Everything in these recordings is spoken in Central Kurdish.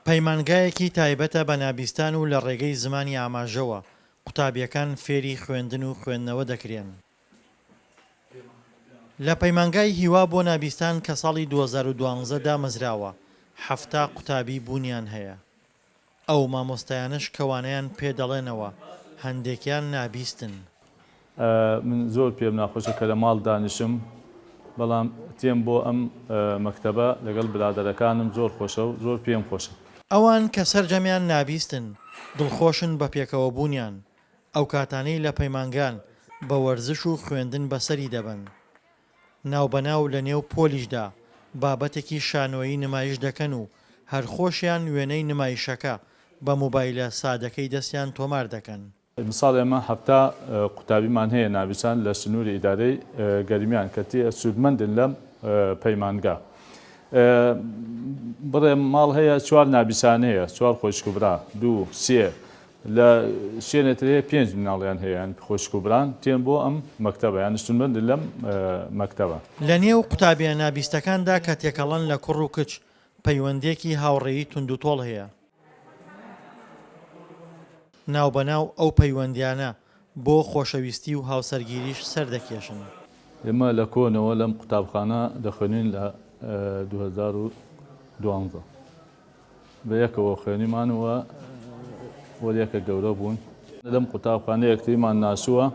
پەیمانگایەکی تایبەتە بە نابیستان و لە ڕێگەی زمانی ئاماژەوە قوتابیەکان فێری خوێندن و خوێندنەوە دەکرێن. لە پەیمانگای هیوا بۆ نابیستان کە ساڵی 2012 دامەزراوە 7 قوتابی بوونیان هەیە. ئەو مامۆستایانش کەوانەیان پێ دەڵێنەوە هەندێکیان نابیستن. من زۆر پێم ناخۆشە کە لە ماڵ دانیشم، بەڵام تێم بۆ ئەم مەکتەبە لەگەڵ برادەرەکانم زۆر خۆشە و زۆر پێم خۆشە. ئەوان کە سەرجەمیان نابیستن دڵخۆشن بە پێکەوە بوونیان، ئەو کاتانەی لە پەیمانگان بە وەرزش و خوێندن بەسەری دەبن. ناوبەناو لە نێو پۆلیشدا بابەتێکی شانۆیی نمایش دەکەن و هەرخۆشیان وێنەی نمایشەکە بە مۆبایلە سادەکەی دەستیان تۆمار دەکەن. مثال ئێمە هەفتا قوتابیمان هەیە نابیسان لە سنووری ئیدارەی گەرمیان کە سوودمەندن لەم پەیمانگا. بڕێ ماڵ هەیە 4 نابیسان هەیە، 4 خۆشکوبرا، 2 3 لە شوێنێتر 5 مناڵیان هەیە خۆشکوبران تێن بۆ ئەم مەکتەبە یان سوودمەندن لەم مەکتەبە. لە نێو قوتابیان نابیستەکاندا کە تێکەڵەن لە کوڕ و کچ پەیوەندێکی هاوڕێیی توندوتۆڵ هەیە. ناوبەناو ئەو پەیوەندیانە بۆ خۆشەویستی و هاوسەرگیریش سەردەکێشن. ئێمە لە کۆنەوە لەم قوتابخانە دەخوێنین لە 2012 بە یەکەوە خوێنیمانەوە وەریەکە گەورە بوون. لەم قوتابخانە یەکتریمان ناسووە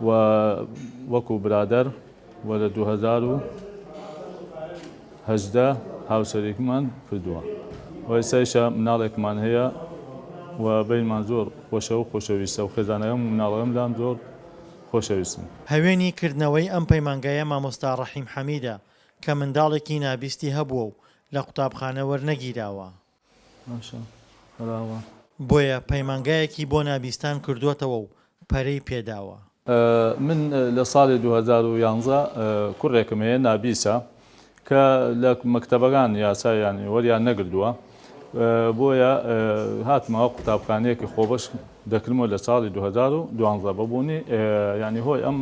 و وەکو برادەر و لە 2018 هاوسەرێکمان کردووە. ئێستایشە مناڵێکمان هەیە و بینمان زۆر خۆشە و خۆشەویستە و خێزانەکەم و مناڵەکەم لام زۆر خۆشەویستن. هەوێنی کردنەوەی ئەم پەیمانگایە مامۆستا ڕەحیم حەمیدە کە منداڵێکی نابیستی هەبووە و لە قوتابخانە وەرنەگیراوە. بۆیە پەیمانگایەکی بۆ نابیستان کردووەتەوە و پەرەی پێداوە. من لە ساڵی 2011 کوڕێکم هەیە نابیسە کە لە مەکتەبەکان یاسایانی وەریان نەگردووە، بۆیە هاتمەوە قوتابخانەیەکی خۆبەش دەکرمەوە لە ساڵی 2012 ببوونی ینی هۆی ئەم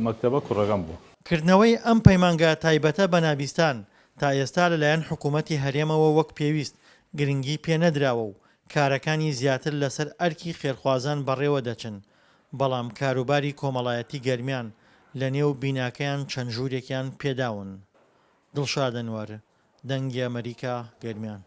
مەکتەبە کوڕەکەم بوو. کردنەوەی ئەم پەیمانگا تایبەتە بە نابیستان تا ئێستا لەلایەن حکوومەتی هەرێمەوە وەک پێویست گرنگی پێ نەدراوە و کارەکانی زیاتر لەسەر ئەرکی خێرخوازان بەڕێوە دەچن، بەڵام کاروباری کۆمەڵایەتی گەرمیان لە نێو بیناکەیان چەند ژوورێکیان پێداون. دڵشاد ئەنوەر، دەنگی ئەمریکا، گەرمیان.